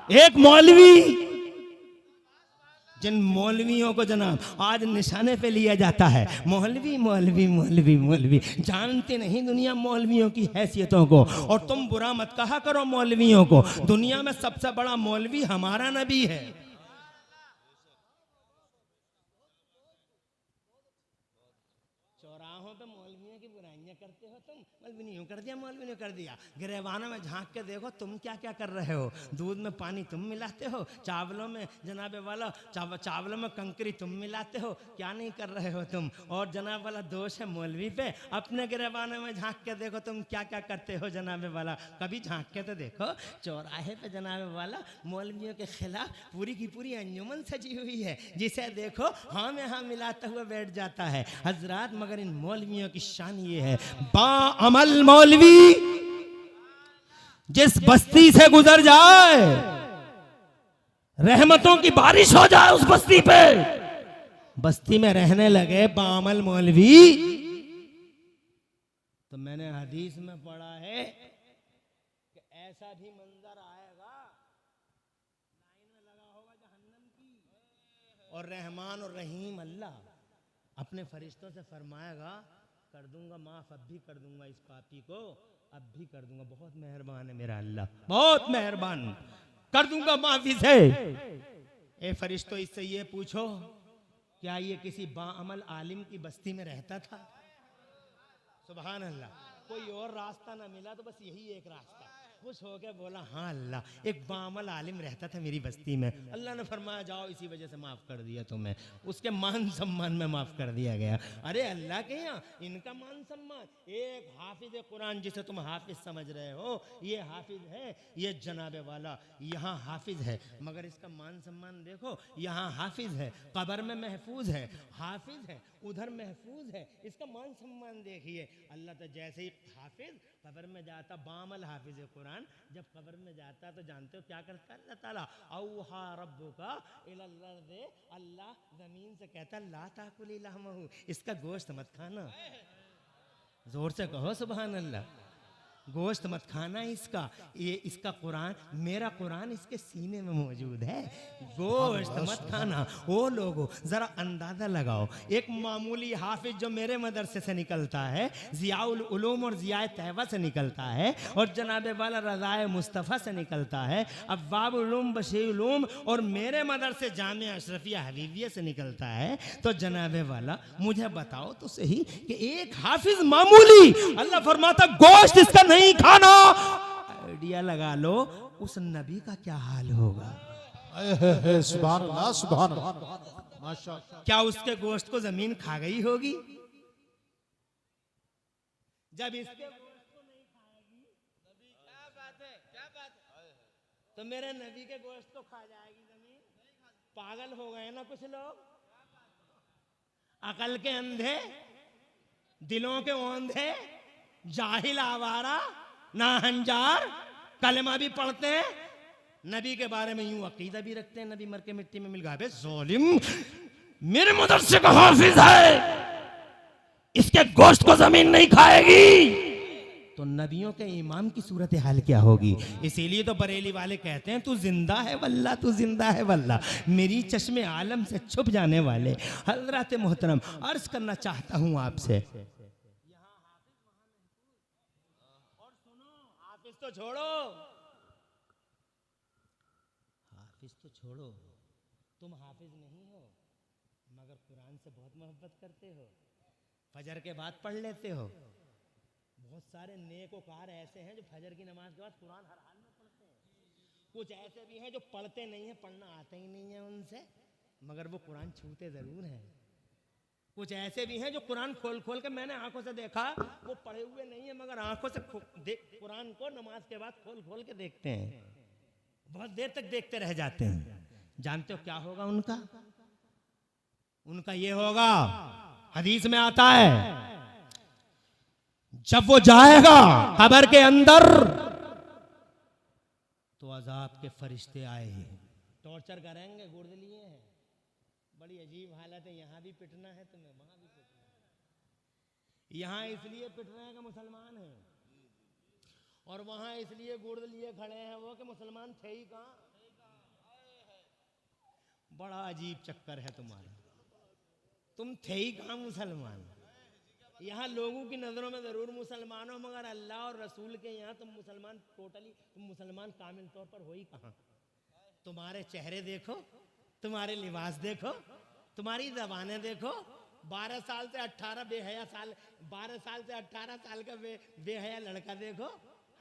एक मौलवी, जिन मौलवियों को जनाब आज निशाने पे लिया जाता है, मौलवी मौलवी मौलवी मौलवी, जानते नहीं दुनिया मौलवियों की हैसियतों को। और तुम बुरा मत कहा करो मौलवियों को, दुनिया में सबसे बड़ा मौलवी हमारा नबी है। चौराहों पे मौलवियों की बुराइयां करते हो तुम, मौलवी यूं कर दिया, मौलवी ने कर दिया। गिरेबानों में झांक के देखो तुम क्या क्या कर रहे हो। दूध में पानी तुम मिलाते हो, चावलों में जनाबे वाला चावलों में कंकरी तुम मिलाते हो, क्या नहीं कर रहे हो तुम। और जनाब वाला दोष है मौलवी पे। अपने गिरेबानों में झांक के देखो तुम क्या क्या करते हो जनाबे वाला, कभी झांक के तो देखो। चौराहे पे जनाबे वाला मौलवियों के खिलाफ पूरी की पूरी अंजुमन सजी हुई है, जिसे देखो हाँ में हाँ मिलाता हुआ बैठ जाता है हजरात। मगर इन मौलवियों की शान ये है, बाअमल मौलवी जिस बस्ती से गुजर जाए, रहमतों की बारिश हो जाए उस बस्ती पे, बस्ती में रहने लगे बाअमल मौलवी। तो मैंने हदीस में पढ़ा है कि ऐसा भी मंजर आएगा, लाइन में लगा होगा जहन्नम की, और रहमान और रहीम अल्लाह अपने फरिश्तों से फरमाएगा कर दूंगा माफ, अब भी कर दूंगा इस पापी को, अब भी कर दूंगा, बहुत मेहरबान है मेरा अल्लाह, बहुत मेहरबान, कर दूंगा माफी से। ए फरिश्तों इससे ये पूछो क्या ये किसी बाअमल आलिम की बस्ती में रहता था? सुभान अल्लाह। कोई और रास्ता ना मिला तो बस यही एक रास्ता। खुश हो के बोला हाँ अल्लाह, एक बाअमल आलिम रहता था मेरी बस्ती में, अल्लाह ने फरमाया जाओ इसी वजह से माफ कर दिया तुम्हें, उसके मान सम्मान में माफ कर दिया गया। अरे अल्लाह के यहाँ इनका मान सम्मान, एक हाफिज कुरान जिसे तुम हाफिज समझ रहे हो, ये हाफिज है, ये जनाबे वाला यहाँ हाफिज है, मगर इसका मान सम्मान देखो, यहाँ हाफिज है कब्र में महफूज है, हाफिज है उधर महफूज है, इसका मान सम्मान देखिए। अल्लाह तो जैसे ही हाफिज कब्र में जाता, बाअमल हाफिज कुरान जब कब्र में जाता तो जानते हो क्या करता है अल्लाह ताला, औहा रब्बुका इलल अर्दि, अल्लाह जमीन से कहता ला ताकुली लहमहु, इसका गोश्त मत खाना। जोर से कहो सुभान अल्लाह। गोश्त मत खाना इसका, ये इसका कुरान, मेरा कुरान इसके सीने में मौजूद है, गोश्त मत खाना। ओ लोगो जरा अंदाजा लगाओ, एक मामूली हाफिज जो मेरे मदरसे से निकलता है, जियाउल उलूम और जियाए तैयबा से निकलता है, और जनाबे वाला रज़ाए मुस्तफ़ा से निकलता है, अब्वाब उलूम बशीर उलूम और मेरे मदरसे जामिया अशरफिया हबीबिया से निकलता है, तो जनाबे वाला मुझे बताओ तो सही कि एक हाफिज मामूली, अल्लाह फरमाता गोश्त इसका नहीं खाना, आइडिया लगा लो उस नबी का क्या हाल होगा। सुभान अल्लाह, सुभान अल्लाह, माशाअल्लाह। क्या उसके गोश्त को जमीन खा गई होगी? जब इसके गोश्त को नहीं खाएगी, क्या बात है, क्या बात है, तो मेरे नबी के गोश्त को खा जाएगी जमीन? पागल हो गए ना कुछ लोग, अकल के अंधे, दिलों के ओंधे, जाहिल आवारा नाहंजार, कलमा भी पढ़ते हैं, नबी के बारे में यूं अकीदा भी रखते हैं, नबी मर के मिट्टी में मिल गया। बे ज़ालिम, मेरे मदरसे का हाफिज है, इसके गोश्त को जमीन नहीं खाएगी, तो नबियों के इमाम की सूरत हाल क्या होगी। इसीलिए तो बरेली वाले कहते हैं तू जिंदा है वल्ला, तू जिंदा है वल्ला। मेरी चश्मे आलम से छुप जाने वाले हजरत मोहतरम, अर्ज करना चाहता हूं आपसे, हाफिज तो छोड़ो, हाफिज तो छोड़ो, तुम हाफिज नहीं हो मगर कुरान से बहुत मोहब्बत करते हो, फजर के बाद पढ़ लेते हो। बहुत सारे नेकोकार ऐसे हैं जो फजर की नमाज के बाद कुरान हर हाल में पढ़ते हैं, कुछ ऐसे भी हैं जो पढ़ते नहीं है, पढ़ना आता ही नहीं है उनसे, मगर वो कुरान छूते जरूर हैं। कुछ ऐसे भी हैं जो कुरान खोल खोल के, मैंने आंखों से देखा, वो पढ़े हुए नहीं है मगर आंखों से कुरान को नमाज के बाद खोल खोल के देखते हैं, बहुत देर तक देखते रह जाते हैं। जानते हो क्या होगा उनका? उनका ये होगा, हदीस में आता है, जब वो जाएगा कब्र के अंदर तो अजाब के फरिश्ते आए, टॉर्चर करेंगे, गुर्द लिए हैं, बड़ी अजीब हालत है, यहाँ भी पिटना है तुम्हें, वहां भी पिटना है। यहाँ इसलिए पिट रहे हैं कि मुसलमान हैं, और वहां इसलिए गुर्द लिए खड़े हैं वो कि मुसलमान थे ही कहाँ। बड़ा अजीब चक्कर है तुम्हारा। तुम थे ही कहाँ मुसलमान। यहाँ लोगों की नज़रों में ज़रूर मुसलमान हो, मगर अल्लाह और रसूल के यहाँ तुम मुसलमान टोटली, तुम मुसलमान कामिल तौर पर हो ही कहाँ। तुम्हारे चेहरे देखो, तुम्हारे लिबास देखो, तुम्हारी ज़बानें देखो। 12 साल से 18 बेहया साल, 12 साल से 18 साल का बेहया लड़का देखो,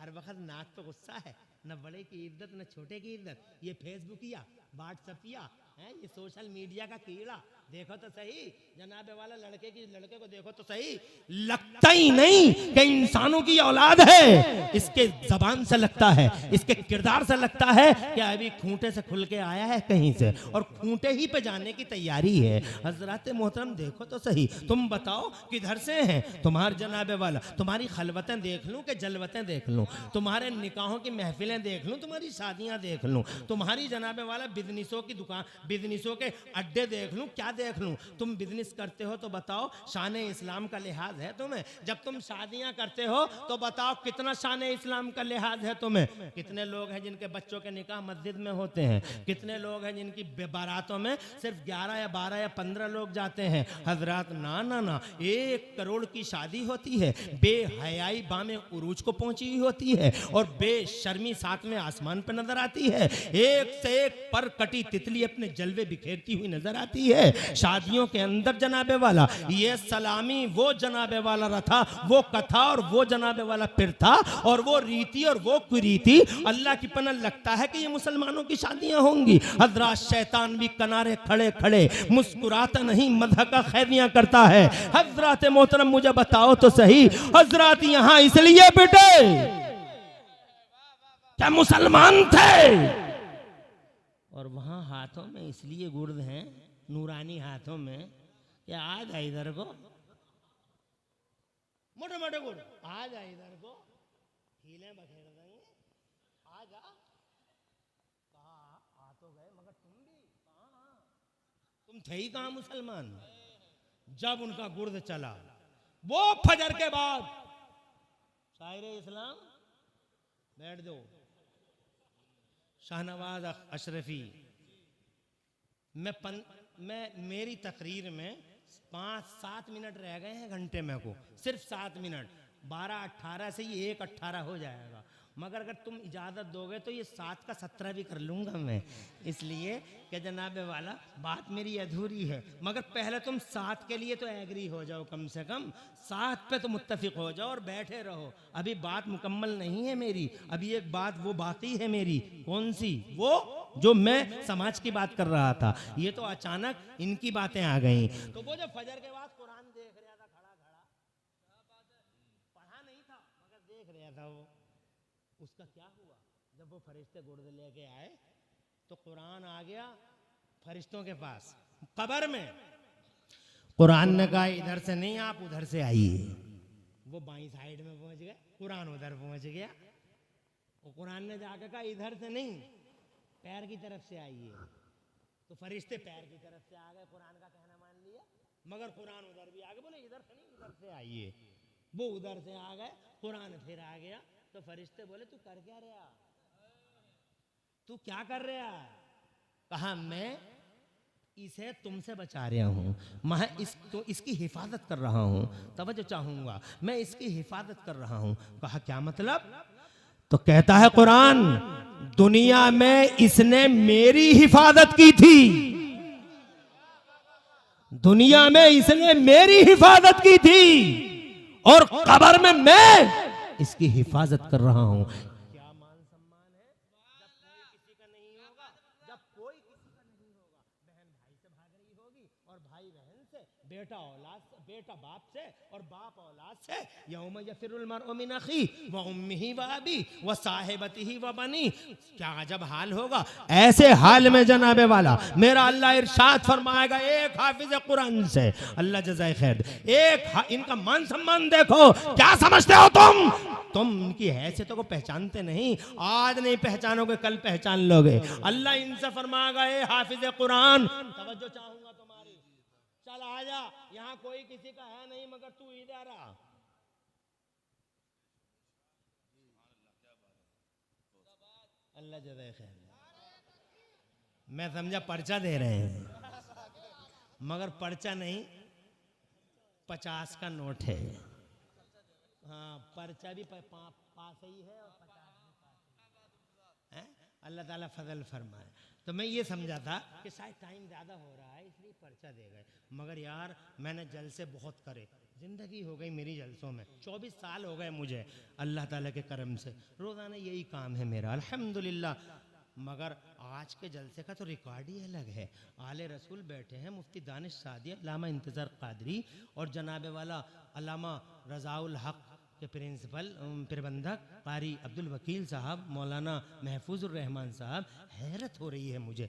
हर वक्त नाक पे गुस्सा है, न बड़े की इज्जत न छोटे की इज्जत। ये फेसबुकिया, व्हाट्सएपिया है, ये सोशल मीडिया का कीड़ा। देखो तो सही जनाबे वाला लड़के को देखो तो सही, लगता ही नहीं कि इंसानों की औलाद है। इसके जबान से लगता है, इसके किरदार से लगता है कि अभी खूंटे से खुल के आया है कहीं से और खूंटे ही पे जाने की तैयारी है। हजरत मोहतरम देखो तो सही, तुम बताओ किधर से हैं तुम्हारे जनाबे वाला। तुम्हारी खलवतें देख लूं कि जलवतें देख लूं, तुम्हारे निकाहों की महफिलें देख लूं, तुम्हारी शादियां देख लूं, तुम्हारी जनाबे वाला बिजनेसों की दुकान, बिजनेसों के अड्डे देख लूं, क्या देख लूं। तुम बिजनेस करते हो तो बताओ शान इस्लाम का लिहाज है तुम्हें। जब तुम शादियां करते हो तो बताओ कितना शान इस्लाम का लिहाज है तुम्हें। कितने लोग हैं जिनके बच्चों के निकाह मस्जिद में होते हैं, कितने लोग हैं जिनकी बारातों में सिर्फ 11 या 12 या 15 लोग जाते हैं। हजरत ना ना ना, 1 करोड़ की शादी होती है, बेहयाई बामे उरूज को पहुंची हुई होती है और बेशर्मी सातवें आसमान पर नजर आती है। एक से एक पर कटी तितली अपने जलवे बिखेरती हुई नजर आती है। शादियों के अंदर जनाबे वाला ये सलामी, वो जनाबे वाला रथा, वो कथा और वो जनाबे वाला पिरथा और वो रीति और वो कुरीति अल्लाह की पनाह लगता है कि ये मुसलमानों की शादियां होंगी। हजरत शैतान भी किनारे खड़े खड़े मुस्कुराता नहीं, मदह का खैरियां करता है। हजरत मोहतरम मुझे बताओ तो सही, हजरत यहां इसलिए बेटे क्या मुसलमान थे और वहां हाथों में इसलिए गुर्द हैं, नूरानी हाथों में, या आ जा इधर को, मोटे मोटे गुड़ आ जा इधर को, हीले बखेर देंगे, आ जा। कहा आ तो गए, मगर तुम भी कहाँ, तुम थे ही कहाँ मुसलमान। जब उनका गुर्द चला वो फजर के बाद, शायर इस्लाम बैठ दो, शाहनवाज अशरफी, मैं मेरी तकरीर में 5-7 मिनट रह गए हैं घंटे में को, सिर्फ 7 मिनट। 12-18 से ये 1-18 हो जाएगा, मगर अगर तुम इजाज़त दोगे तो ये 7 का 17 भी कर लूँगा मैं, इसलिए कि जनाबे वाला बात मेरी अधूरी है। मगर पहले तुम 7 के लिए तो एग्री हो जाओ, कम से कम 7 पे तो मुत्तफिक हो जाओ और बैठे रहो। अभी बात मुकम्मल नहीं है मेरी, अभी एक बात वो बाकी है मेरी। कौन सी? वो जो मैं समाज की बात कर रहा था, ये तो अचानक इनकी बातें आ गई। तो वो जो फजर के बाद कुरान देख रहा था खड़ा खड़ा, पढ़ा नहीं था मगर देख रहा था वो, उसका क्या हुआ जब वो फरिश्ते गुर्द लेके आए तो कुरान आ गया फरिश्तों के पास कब्र में। कुरान ने कहा इधर से नहीं, आप उधर से आइए। वो बाईं साइड में पहुंच गए, कुरान उधर पहुंच गया। वो कुरान ने जाकर कहा इधर से नहीं, पैर की तरफ से आइए। तो फरिश्ते पैर की तरफ से आ गए, कुरान का कहना मान लिया, मगर कुरान उधर भी आ गए, बोले इधर से नहीं उधर से आइए। वो उधर से आ गए, कुरान फिर आ गया। तो फरिश्ते बोले तू कर क्या रहा, तू क्या कर रहा? कहा मैं इसे तुमसे बचा रहा हूँ, मैं इसकी हिफाजत कर रहा हूँ। तवज्जो चाहूंगा, मैं इसकी हिफाजत कर रहा हूँ। कहा क्या मतलब? तो कहता है कुरान दुनिया में इसने मेरी हिफाजत की थी, दुनिया में इसने मेरी हिफाजत की थी और कब्र में मैं इसकी हिफाजत कर रहा हूं। क्या मान सम्मान है जब कोई किसी का नहीं होगा, जब कोई किसी का नहीं होगा। बहन भाई से भाग रही होगी और भाई बहन से, बेटा औलाद से, बेटा बाप से और बाप औलाद से। यौम यफिरुल मर्उ मिन अखी व उम्मिही व अबी व साहिबतिही व बनी। क्या अजब हाल होगा। ऐसे हाल में जनाबे वाला मेरा अल्लाह इरशाद फरमाएगा एक हाफिज कुरान से, अल्लाह जज़ाए खैर, इनका मान सम्मान देखो। क्या समझते हो तुम इनकी हैसियतों को पहचानते नहीं। आज नहीं पहचानोगे कल पहचान लोगे। अल्लाह इनसे फरमाएगा ए हाफिज कुरान, तवज्जो चाहूंगा तुम्हारी, चल आजा, यहाँ कोई किसी का है नहीं मगर तू इधर आ। अल्लाह जज़ाए खैर। मैं समझा पर्चा दे रहे हैं, मगर पर्चा नहीं, 50 का नोट है। हाँ, पर्चा भी पास ही है और 50 भी पास है। अल्लाह ताला फजल फरमाए। तो मैं ये समझा था कि शायद टाइम ज़्यादा हो रहा है इसलिए पर्चा दे गए, मगर यार मैंने जलसे बहुत करे, ज़िंदगी हो गई मेरी जलसों में, 24 साल हो गए मुझे अल्लाह ताला के करम से, रोज़ाना यही काम है मेरा अल्हम्दुलिल्लाह। मगर आज के जलसे का तो रिकॉर्ड ही अलग है। आले रसूल बैठे हैं, मुफ्ती दानिश सादी, अल्लामा इंतज़ार कादरी और जनाब वाला अल्लामा रज़ाउल हक के प्रिंसिपल प्रबंधक कारी अब्दुल वकील साहब, मौलाना महफूजुर रहमान साहब। हैरत हो रही है मुझे,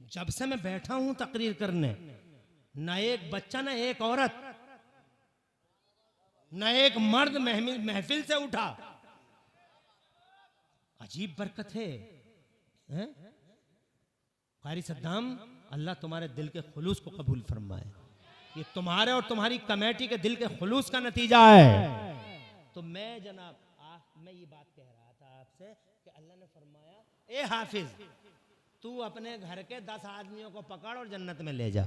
जब से मैं बैठा हूं तकरीर करने, ना एक बच्चा ना एक औरत ना एक मर्द महफिल से उठा। अजीब बरकत है, हैं? कारी सद्दाम, अल्लाह तुम्हारे दिल के खुलूस को कबूल फरमाए। ये तुम्हारे और तुम्हारी कमेटी के दिल के खुलूस का नतीजा है। तो मैं जनाब मैं ये बात कह रहा था आपसे कि अल्लाह ने फरमाया, ए हाफिज तू अपने घर के 10 आदमियों को पकड़ और जन्नत में ले जा।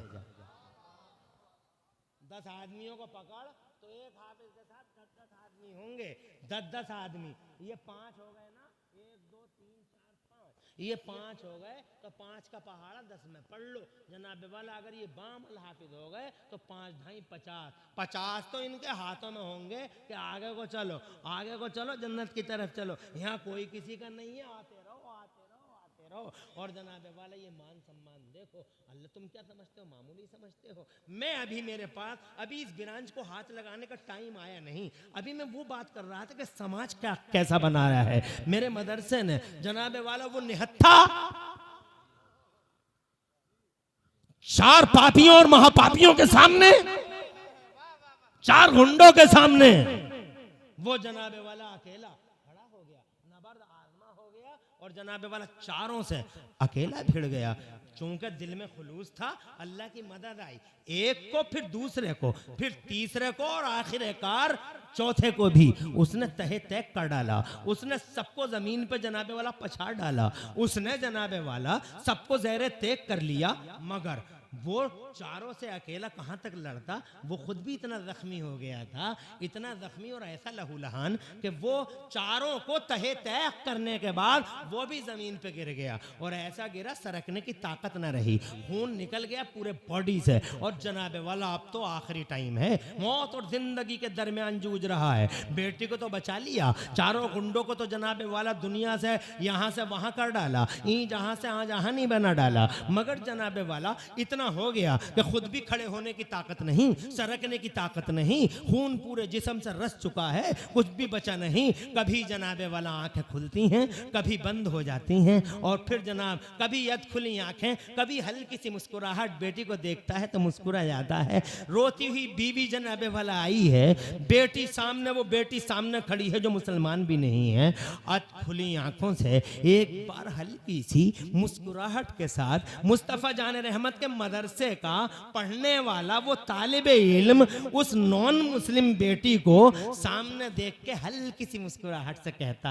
10 आदमियों को पकड़, तो एक हाफिज के साथ 10 आदमी होंगे, 10 आदमी, ये 5 हो गए ना, 1 2 3 4 5, ये 5 हो गए, तो 5 का पहाड़ा 10 में पढ़ लो जनाब वाला। अगर ये बाम हाफिज हो गए तो 5 ढाई 50, 50 तो इनके हाथों में होंगे कि आगे को चलो, आगे को चलो, जन्नत की तरफ चलो। यहाँ कोई किसी का नहीं है, आते रहो आते रहो आते रहो। और जनाब वाला ये मान सम्मान देखो, अल्लाह तुम क्या समझते हो, मामूली समझते हो। मैं अभी मेरे पास अभी इस ब्रांच को हाथ लगाने का टाइम आया नहीं, अभी मैं वो बात कर रहा था कि समाज क्या कैसा बना रहा है। मेरे मदरसे ने जनाब वाला वो निहत्था 4 पापियों और महापापियों के सामने, 4 गुंडों के सामने वो जनाब वाला अकेला खड़ा हो गया, नबर्द आजमा हो गया और जनाब वाला चारों से अकेला भिड़ गया। चूंकि दिल में खुलूस था, अल्लाह की मदद आई, एक को फिर दूसरे को फिर तीसरे को और आखिरकार चौथे को भी उसने तहे तय कर डाला। उसने सबको जमीन पे जनाबे वाला पछाड़ डाला, उसने जनाबे वाला सबको ज़ेरे तेग कर लिया। मगर वो चारों से अकेला कहाँ तक लड़ता, वो खुद भी इतना जख्मी हो गया था, इतना जख्मी और ऐसा लहूलहान कि वो चारों को तहे तय करने के बाद वो भी जमीन पे गिर गया। और ऐसा गिरा सरकने की ताकत न रही, खून निकल गया पूरे बॉडी से। और जनाबे वाला अब तो आखिरी टाइम है, मौत और जिंदगी के दरमियान जूझ रहा है। बेटी को तो बचा लिया, चारों गुंडों को तो जनाबे वाला दुनिया से यहाँ से वहाँ कर डाला, जहाँ से जहाँ नहीं बना डाला। मगर जनाबे वाला इतना हो गया कि खुद भी खड़े होने की ताकत नहीं, सरकने की ताकत नहीं, खून पूरे जिस्म से रस चुका है, कुछ भी बचा नहीं। कभी जनाबे वाला आंखें खुलती हैं, कभी बंद हो जाती हैं, और फिर जनाब कभी यद खुली आंखें, कभी हल्की सी मुस्कुराहट, बेटी को देखता है तो मुस्कुरा जाता है। रोती हुई बीवी जनाबे वाला आई है, बेटी सामने, वो बेटी सामने खड़ी है जो मुसलमान भी नहीं है। अध खुली आंखों से एक बार हल्की सी मुस्कुराहट के साथ मुस्तफ़ा जान रहमत के मदरसे का पढ़ने वाला वो तालिबे इल्म उस नॉन मुस्लिम बेटी को सामने देख के हल्की सी मुस्कुराहट से कहता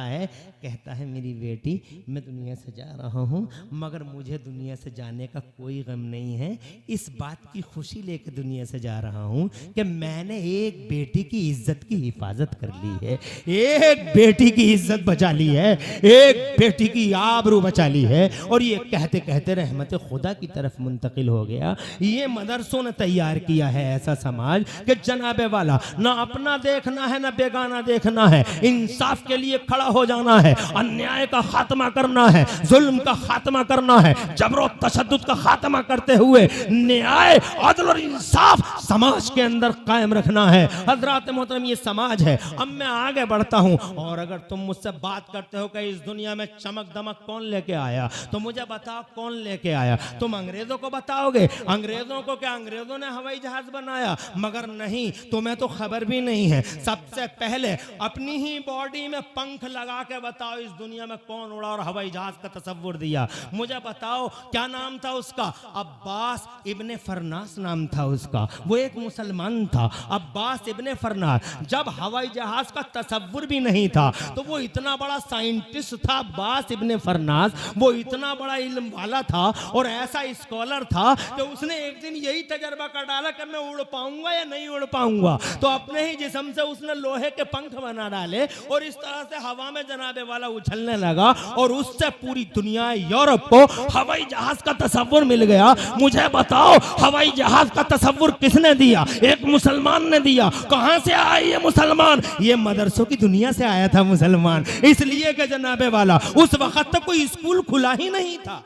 है मेरी बेटी, मैं दुनिया से जा रहा हूँ, मगर मुझे दुनिया से जाने का कोई गम नहीं है। इस बात की खुशी लेके दुनिया से जा रहा हूँ कि मैंने एक बेटी की इज्जत की हिफाजत कर ली है, एक बेटी की इज्जत बचा ली है, एक बेटी की आबरू बचा ली है। और ये कहते कहते रहमत खुदा की तरफ मुंतकिल हो गया। ये मदरसों ने तैयार किया है ऐसा समाज कि जनाबे वाला ना अपना देखना है ना बेगाना देखना है, इंसाफ के लिए खड़ा हो जाना है, अन्याय का खात्मा करना है, जुल्म का खात्मा करना है, जबरो तशद्दुद का खात्मा करते हुए न्याय, अदल और इंसाफ समाज के अंदर कायम रखना है। हजरात मोहतरम, ये समाज है। अब मैं आगे बढ़ता हूं, और अगर तुम मुझसे बात करते हो कि इस दुनिया में चमक दमक कौन लेके आया, तो मुझे बताओ कौन लेके आया। तुम अंग्रेजों को बताओगे कहोगे अंग्रेजों को, क्या अंग्रेजों ने हवाई जहाज बनाया? मगर नहीं, तुम्हें तो खबर भी नहीं है। सबसे पहले अपनी ही बॉडी में पंख लगा के बताओ इस दुनिया में कौन उड़ा और हवाई जहाज का तसव्वुर दिया? मुझे बताओ, क्या नाम था उसका? अब्बास इब्ने फरनास नाम था उसका। वो एक मुसलमान था, अब्बास इब्ने फरनास। जब हवाई जहाज का तसव्वुर भी नहीं था तो वो इतना बड़ा साइंटिस्ट था अब्बास इब्ने फरनास, वो इतना बड़ा इल्म वाला था और ऐसा स्कॉलर था कि उसने एक दिन यही तजर्बा कर डाला कि मैं उड़ पाऊंगा या नहीं उड़ पाऊंगा। तो अपने ही जिस्म से उसने लोहे के पंख बना डाले और इस तरह से हवा में जनाबे वाला उछलने लगा और उससे पूरी दुनिया यूरोप को हवाई जहाज का तसव्वुर मिल गया। मुझे बताओ, हवाई जहाज का तसव्वुर किसने दिया? एक मुसलमान ने दिया। कहां से आया ये मुसलमान? ये मदरसों की दुनिया से आया था मुसलमान। इसलिए कि जनाबे वाला उस वक्त तक कोई स्कूल खुला ही नहीं था।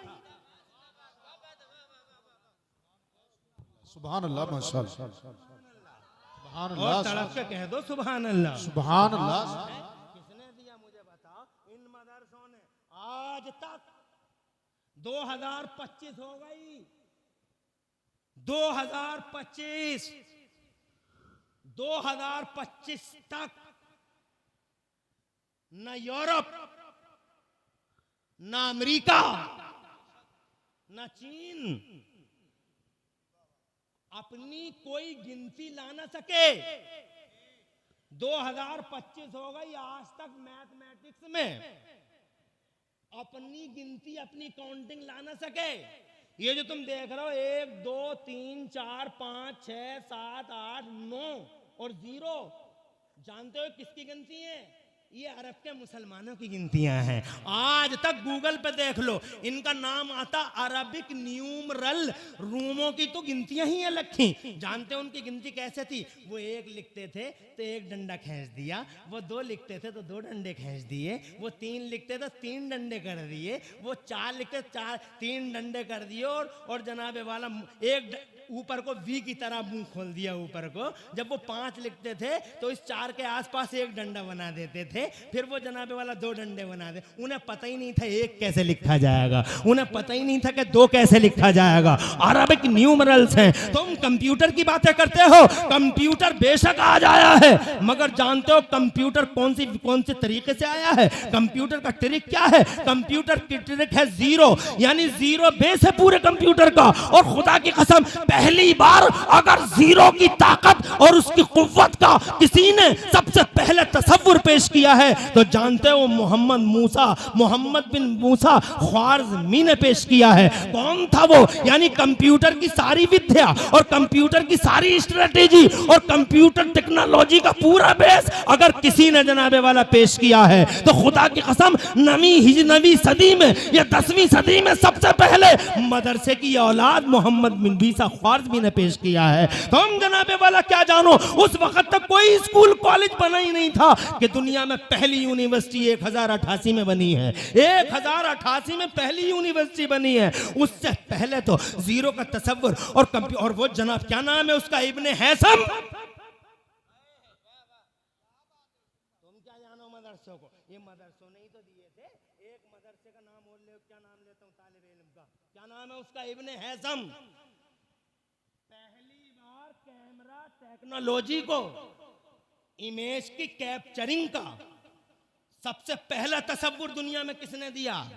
सुभान अल्लाह, माशाअल्लाह, सुभान और अल्लाह, तड़प के कह दो सुभान अल्लाह। सुभान अल्लाह। किसने दिया मुझे बताओ? इन मदरसों ने। आज तक 2025 हो गई, 2025 तक न यूरोप, न अमेरिका, न चीन अपनी कोई गिनती ला ना सके। 2025 हो गई, आज तक मैथमेटिक्स में अपनी गिनती, अपनी काउंटिंग ला ना सके। ये जो तुम देख रहे हो 1 2 3 4 5 6 7 8 9 और 0, जानते हो किसकी गिनती है? ये अरब के मुसलमानों की गिनतियां हैं। आज तक गूगल पे देख लो, इनका नाम आता अरबिक न्यूमरल। रूमों की तो गिनतियां ही अलग थी। जानते हो उनकी गिनती कैसे थी? वो 1 लिखते थे तो 1 डंडा खींच दिया, वो 2 लिखते थे तो 2 डंडे खींच दिए, वो 3 लिखते तो 3 डंडे कर दिए, वो 4 लिखते 3 डंडे कर दिए और जनाबे वाला एक ऊपर को वी की तरह मुंह खोल दिया ऊपर को। जब वो 5 लिखते थे तो इस 4 के आसपास 1 डंडा बना देते थे, फिर वो जनाबे वाला 2 डंडे बना दे। उन्हें पता ही नहीं था 1 कैसे लिखा जाएगा, उन्हें पता ही नहीं था कि 2 कैसे लिखा जाएगा। अरबिक न्यूमरल्स हैं। तुम कंप्यूटर की बातें करते हो, कंप्यूटर बेशक आज आया है, मगर जानते हो कंप्यूटर कौन से तरीके से आया है? कंप्यूटर का ट्रिक क्या है? कंप्यूटर की ट्रिक है 0, यानी 0 बेस है पूरे कंप्यूटर का। और खुदा की कसम, पहली बार अगर 0 की ताकत और उसकी कुव्वत का किसी ने सबसे पहले तसव्वुर पेश किया है तो जानते हो मोहम्मद बिन मूसा ख्वारिज़मी ने पेश किया है। कौन था वो? यानी कंप्यूटर की सारी विद्या और कंप्यूटर की सारी स्ट्रेटेजी और कंप्यूटर टेक्नोलॉजी का पूरा बेस अगर किसी ने जनाबे वाला पेश किया है तो खुदा की कसम 9वीं सदी में या 10वीं सदी में सबसे पहले मदरसे की औलाद मोहम्मद बिन मूसा ख्वारिज़मी ने पेश किया है। तुम जनाबे वाला क्या जानो, उस वक्त तक कोई स्कूल कॉलेज बना ही नहीं था कि दुनिया में पहली यूनिवर्सिटी 1088 में बनी है। 1088 में पहली यूनिवर्सिटी बनी है। उससे पहले तो 0 का तसव्वुर और वो जनाब क्या नाम है उसका? इब्ने हैसम। तुम क्या जानो मदरसों को? ये मदरसों ने ही तो दिए थे। एक मदरसे का नाम और ले, क्या नाम लेता हूँ तालिब इल्म का, क्या नाम है उसका? इब्ने हैसम। पहली बार कैमरा टेक्नोलॉजी को, इमेज की कैप्चरिंग का सबसे पहला तसव्वुर दुनिया में किसने दिया?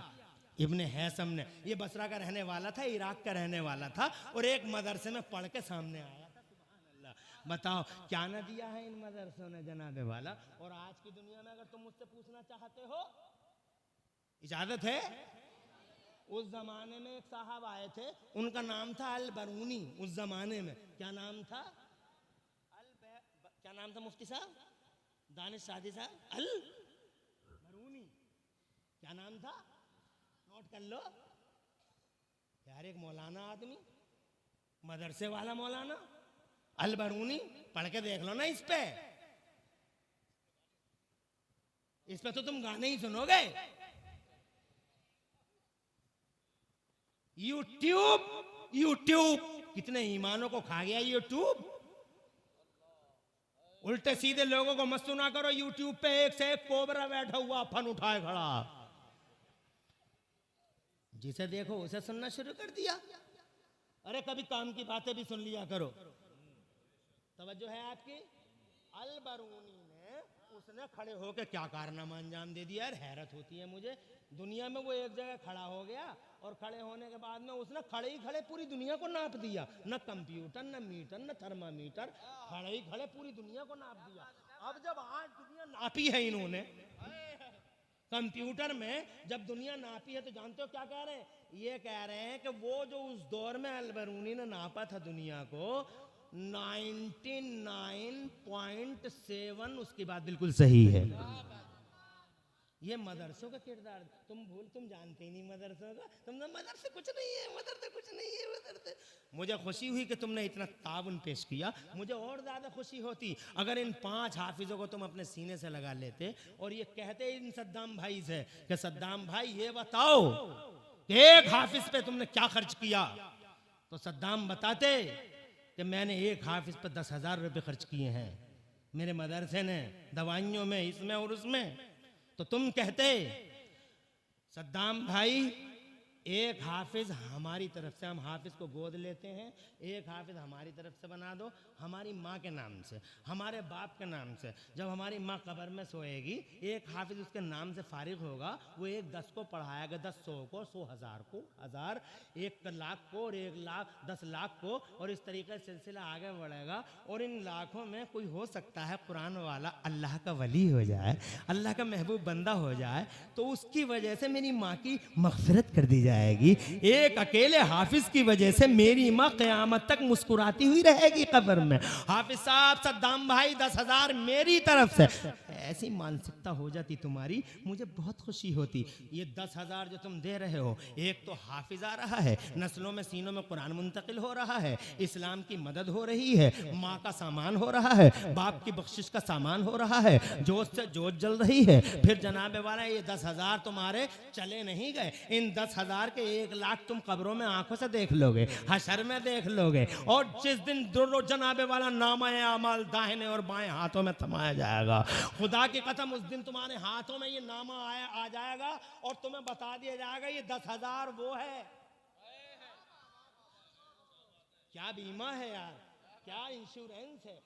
इब्ने हैसम ने। ये बसरा का रहने वाला था, इराक का रहने वाला था और एक मदरसे में पढ़ के सामने आया था। सुभान अल्लाह। बताओ क्या न दिया है इन मदरसों ने जनाबे वाला। और आज की दुनिया में अगर तुम मुझसे पूछना चाहते हो, इजाजत है? उस जमाने में एक साहब आए थे, उनका नाम था अल बरूनी। उस जमाने में क्या नाम था? क्या नाम था मुफ्ती साहब? दानिश सादी साहब अल बरूनी। क्या नाम था? नोट कर लो यार। एक मौलाना आदमी, मदरसे वाला मौलाना अल बरूनी। पढ़ के देख लो ना इस पे तो तुम गाने ही सुनोगे। यूट्यूब कितने ईमानों को खा गया यूट्यूब। उल्टे सीधे लोगों को मत सुना करो। यूट्यूब पे एक से एक कोबरा बैठा हुआ फन उठाए खड़ा, जिसे देखो उसे सुनना शुरू कर दिया। अरे कभी काम की बातें भी सुन लिया करो। तवज्जो है आपकी। अल बरूनी ने उसने खड़े होकर क्या कारनामा अंजाम दे दिया यार, हैरत होती है मुझे। दुनिया में वो एक जगह खड़ा हो गया और खड़े होने के बाद में उसने खड़े ही खड़े पूरी दुनिया को नाप दिया। न कंप्यूटर, न मीटर, न थर्मामीटर, खड़े ही खड़े पूरी दुनिया को नाप दिया। अब जब आज दुनिया नापी है इन्होंने कंप्यूटर में, जब दुनिया नापी है तो जानते हो क्या कह रहे हैं? ये कह रहे हैं कि वो जो उस दौर में अल बरूनी ने नापा था दुनिया को 99.7, उसकी बात बिल्कुल सही है। ये मदरसों का किरदार तुम जानते ही नहीं मदरसों का। तुम मदरसे कुछ नहीं है, मदरसे कुछ नहीं है, मदरसे। मुझे खुशी हुई कि तुमने इतना ताउन पेश किया। मुझे और ज्यादा खुशी होती अगर इन 5 हाफिजों को तुम अपने सीने से लगा लेते और ये कहते इन सद्दाम भाई से कि सद्दाम भाई ये बताओ कि एक हाफिज पे तुमने क्या खर्च किया, तो सद्दाम बताते कि मैंने एक हाफिज पर 10,000 रुपये खर्च किए हैं मेरे मदरसे ने, दवाइयों में, इसमें और उसमें। तो तुम कहते सद्दाम भाई एक हाफिज हमारी तरफ से, हम हाफिज को गोद लेते हैं, एक हाफिज हमारी तरफ से बना दो, हमारी माँ के नाम से, हमारे बाप के नाम से। जब हमारी माँ कब्र में सोएगी एक हाफिज उसके नाम से फारिग होगा, वो एक 10 को पढ़ाएगा, 10 100 को, 100 1000 को, 1000 1 लाख को, और 1 लाख 10 लाख को, और इस तरीके से सिलसिला आगे बढ़ेगा। और इन लाखों में कोई हो सकता है कुरान वाला अल्लाह का वली हो जाए, अल्लाह का महबूब बंदा हो जाए, तो उसकी वजह से मेरी माँ की मग़फ़िरत कर दी जाएगी। एक अकेले हाफिज की वजह से मेरी माँ क़यामत तक मुस्कुराती हुई रहेगी कब्र में। हाफिज साहब, सद्दाम भाई 10,000 मेरी तरफ से। ऐसी मानसिकता हो जाती तुम्हारी, मुझे बहुत खुशी होती। ये 10,000 जो तुम दे रहे हो, एक तो हाफिज आ रहा है, नस्लों में सीनों में कुरान मुंतकिल हो रहा है, इस्लाम की मदद हो रही है, माँ का सामान हो रहा है, बाप की बख्शिश का सामान हो रहा है, जोश से जोश जल रही है। फिर जनाबे वाला ये 10,000 तुम्हारे चले नहीं गए। इन 10,000 के 1 लाख तुम कब्रों में आंखों से देख लोगे, हशर में देख लोगे, और जिस दिन दोनों जनाबे वाला नामाए अमाल दाहिने और बाएं हाथों में थमाया जाएगा, खुदा की कसम उस दिन तुम्हारे हाथों में ये नामा आ जाएगा और तुम्हें बता दिया जाएगा ये 10,000 वो है। क्या बीमा है यार, क्या इंश्योरेंस है।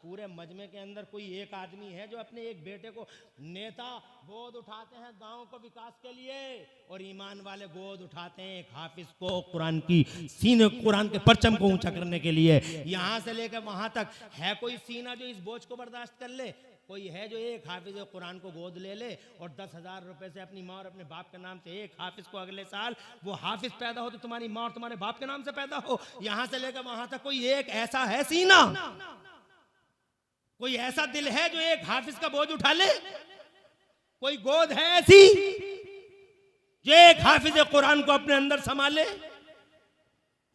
पूरे मजमे के अंदर कोई एक आदमी है जो अपने एक बेटे को नेता गोद उठाते हैं गांव को विकास के लिए, और ईमान वाले गोद उठाते हैं एक हाफिज को कुरान की सीने, कुरान के परचम को ऊंचा करने के लिए। यहाँ से लेकर वहां तक है कोई सीना जो इस बोझ को बर्दाश्त कर ले? कोई है जो एक हाफिज कुरान को गोद ले ले और 10,000 रुपए से अपनी माँ और अपने बाप के नाम से एक हाफिज को अगले साल वो हाफिज पैदा हो तो तुम्हारी माँ और तुम्हारे बाप के नाम से पैदा हो? यहाँ से लेकर वहां तक कोई एक ऐसा है सीना, कोई ऐसा दिल है जो एक हाफिज का बोझ उठा ले? कोई गोद है ऐसी जो एक हाफिज कुरान को अपने अंदर संभाले?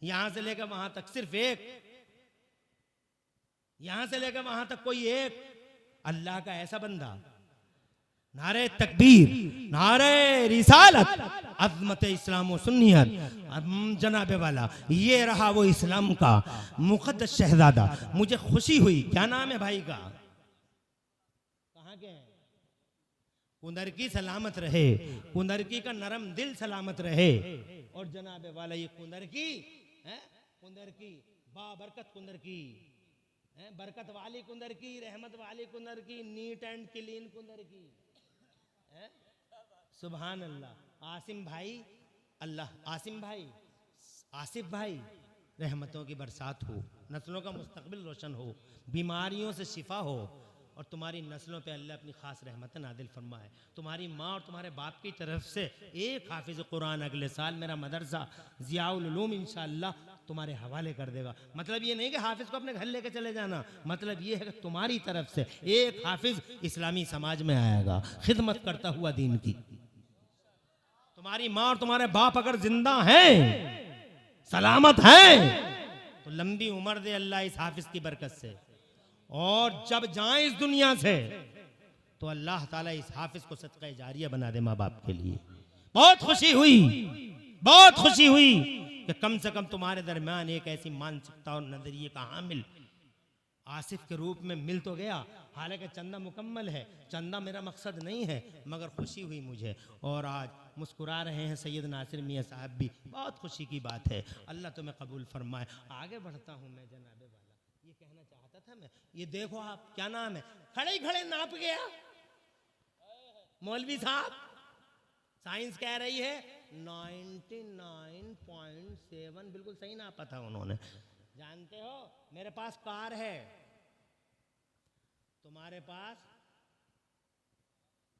यहां से लेकर वहां तक सिर्फ एक, यहां से लेकर वहां तक कोई एक अल्लाह का ऐसा बंदा, नारे तकबीर, नारे रिसालत, अज़मत इस्लाम व सुन्नियत, जनाबे वाला, ये रहा वो इस्लाम का मुक़द्दस शहजादा। मुझे खुशी हुई। क्या नाम है भाई का? कहाँ के हैं? कुंदरकी सलामत रहे, कुंदरकी का नरम दिल सलामत रहे। और जनाबे वाला ये कुंदरकी है, कुंदरकी बाबरकत कुंदरकी, बरकत वाली कुंदरकी, रहमत वाली Kundarki, neat and clean Kundarki. सुभान अल्लाह। आसिम भाई, अल्लाह, आसिम भाई, आसिफ भाई, रहमतों की बरसात हो, नस्लों का मुस्तकबिल रोशन हो, बीमारियों से शिफा हो, और तुम्हारी नस्लों पे अल्लाह अपनी खास रहमत नादिल फरमाए। तुम्हारी माँ और तुम्हारे बाप की तरफ से एक हाफिज कुरान अगले साल मेरा मदरसा ज़ियाउल उलूम इंशाअल्लाह तुम्हारे हवाले कर देगा। मतलब ये नहीं कि हाफिज को अपने घर लेके चले जाना, मतलब ये है कि तुम्हारी तरफ से एक हाफिज इस्लामी समाज में आएगा खिदमत करता हुआ दीन की। तुम्हारी माँ और तुम्हारे बाप अगर जिंदा हैं, सलामत हैं, तो लंबी उम्र दे अल्लाह इस हाफिज की बरकत से, और जब जाएं इस दुनिया से तो अल्लाह ताला इस हाफिज को सदका जारिया बना दे माँ बाप के लिए। बहुत खुशी हुई, बहुत खुशी हुई कि कम से कम तुम्हारे दरमियान एक ऐसी मानसिकता और नजरिए का हामिल आसिफ के रूप में मिल तो गया, हालांकि चंदा मुकम्मल है, चंदा मेरा मकसद नहीं है, मगर खुशी हुई मुझे। और आज मुस्कुरा रहे हैं सैयद नासिर मियाँ साहब भी, बहुत खुशी की बात है। अल्लाह तुम्हें कबूल फरमाए। आगे बढ़ता हूँ मैं जनाबे वाला, ये कहना चाहता था मैं, ये देखो आप क्या नाम है, खड़े ही खड़े नाप गया मौलवी साहब। साइंस कह रही है 99.7, बिल्कुल सही नापा था उन्होंने। जानते हो मेरे पास कार है, तुम्हारे पास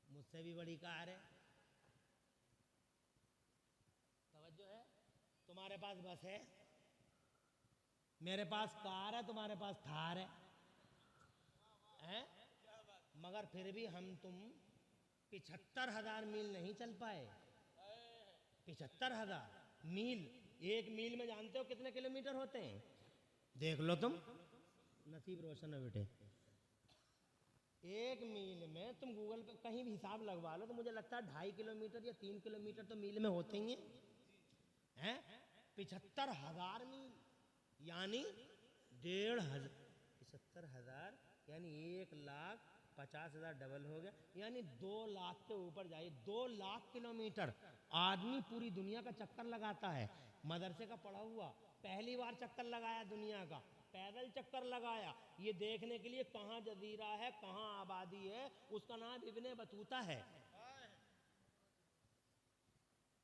मुझसे भी बड़ी कार है, तवज्जो है, तुम्हारे पास बस है, मेरे पास कार है, तुम्हारे पास थार है, हैं? मगर फिर भी हम तुम 75,000 मील नहीं चल पाए। 75,000 मील, एक मील में जानते हो कितने किलोमीटर होते हैं? देख लो तुम, नसीब रोशन है बेटे। एक मील में तुम गूगल पे कहीं भी हिसाब लगवा लो तो मुझे लगता है 2.5 किलोमीटर या 3 किलोमीटर तो मील में होते ही हैं। 75,000 मील यानी 1,500, 75,000 यानी 1,50,000 डबल हो गया, यानी 2 लाख के ऊपर जाइए। 2 लाख किलोमीटर आदमी पूरी दुनिया का चक्कर लगाता है। मदरसे का पढ़ा हुआ पहली बार चक्कर लगाया दुनिया का, पैदल चक्कर लगाया ये देखने के लिए कहाँ जजीरा है, कहाँ आबादी है, उसका नाम इब्ने बतूता है।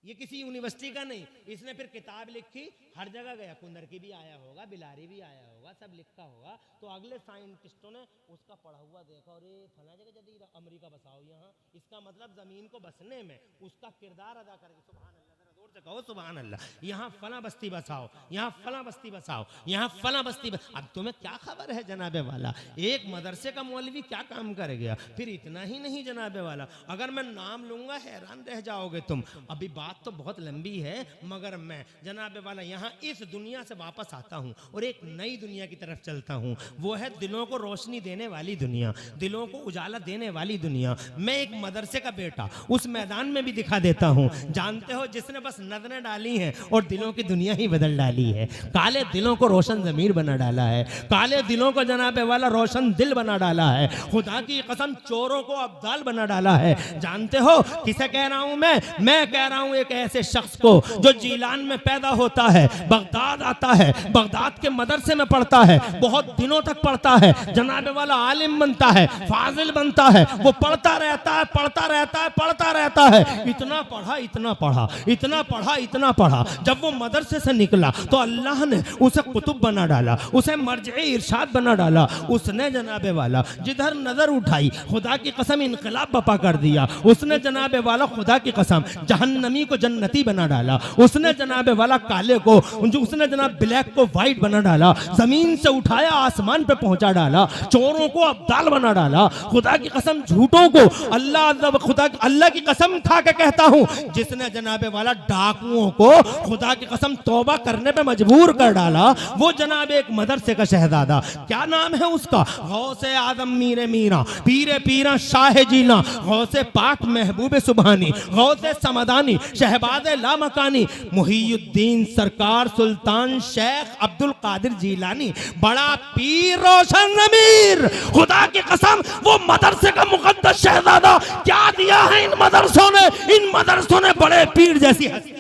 ये किसी यूनिवर्सिटी का नहीं, इसने फिर किताब लिखी, हर जगह गया, कुंदर की भी आया होगा, बिलारी भी आया होगा, सब लिखा होगा। तो अगले साइंटिस्टों ने उसका पढ़ा हुआ देखा, और ये फला जगह जदीरा, अमेरिका बसाओ यहाँ, इसका मतलब जमीन को बसने में उसका किरदार अदा करके, सुभान अल्लाह, जरा जोर से कहो सुभान अल्लाह, यहाँ फला बस्ती बसाओ, यहाँ फला बस्ती बसाओ, यहाँ फला बस्ती अब तुम्हें क्या खबर है जनाबे वाला, एक मदरसे का मौलवी क्या काम कर गया। फिर इतना ही नहीं जनाबे वाला, अगर मैं नाम लूंगा हैरान रह जाओगे तुम। अभी बात तो बहुत लंबी है, मगर मैं जनाबे वाला यहाँ इस दुनिया से वापस आता हूँ और एक नई दुनिया की तरफ चलता हूँ। वो है दिलों को रोशनी देने वाली दुनिया, दिलों को उजाला देने वाली दुनिया। मैं एक मदरसे का बेटा उस मैदान में भी दिखा देता हूँ। जानते हो जिसने बस नजरें डाली हैं और दिलों की दुनिया ही बदल डाली है। काले दिलों को रोशन ज़मीर बना डाला है, काले दिलों को जनाबे वाला रोशन दिल बना डाला है। खुदा की कसम चोरों को अब्दाल बना डाला है। जानते हो किसे कह रहा हूँ मैं कह रहा हूँ एक ऐसे शख्स को जो जीलान में पैदा होता है, बगदाद आता है, बगदाद के मदरसे में पढ़ता है, बहुत दिनों तक पढ़ता है, जनाबे वाला आलिम बनता है, फाजिल बनता है, वो पढ़ता रहता है, पढ़ता रहता है, पढ़ता रहता है। इतना पढ़ा, इतना पढ़ा, इतना पढ़ा, इतना पढ़ा, जब वो मदरसे से निकला तो अल्लाह ने उसे कुतुब बना डाला, उसे मर्जे इरशाद बना डाला। उसने जनाबे वाला जिधर नजर उठाई खुदा की कसम इनकलाब बपा कर दिया। उसने जनाबे वाला खुदा की कसम जहन्नमी को जन्नती बना डाला। उसने जनाबे वाला काले को, उसने जनाब ब्लैक को व्हाइट बना डाला, जमीन से उठाया आसमान पे पहुंचा डाला, चोरों को अब्दाल बना डाला। खुदा की कसम झूठों को अल्लाह की कसम खा के कहता हूं, जिसने जनाबे वाला डाकुओं को खुदा की कसम तौबा करने पे मजबूर कर डाला, वो जनाब एक मदरसे का शहजादा, क्या नाम है उसका, गौसे आदम मीरे मीरा, पीरे पीरा शाह जीना, गौसे पाक महबूब सुबहानी, गौसे समदानी, शहबाज लामकानी, मुहीउद्दीन सरकार सुल्तान शेख अब्दुल कादिर जीलानी, बड़ा पीर रोशन ज़मीर। खुदा की कसम वो मदरसे का मुकद्दस शहजादा क्या दिया है इन मदरसों ने। इन मदरसों ने बड़े पीर जैसी हस्ती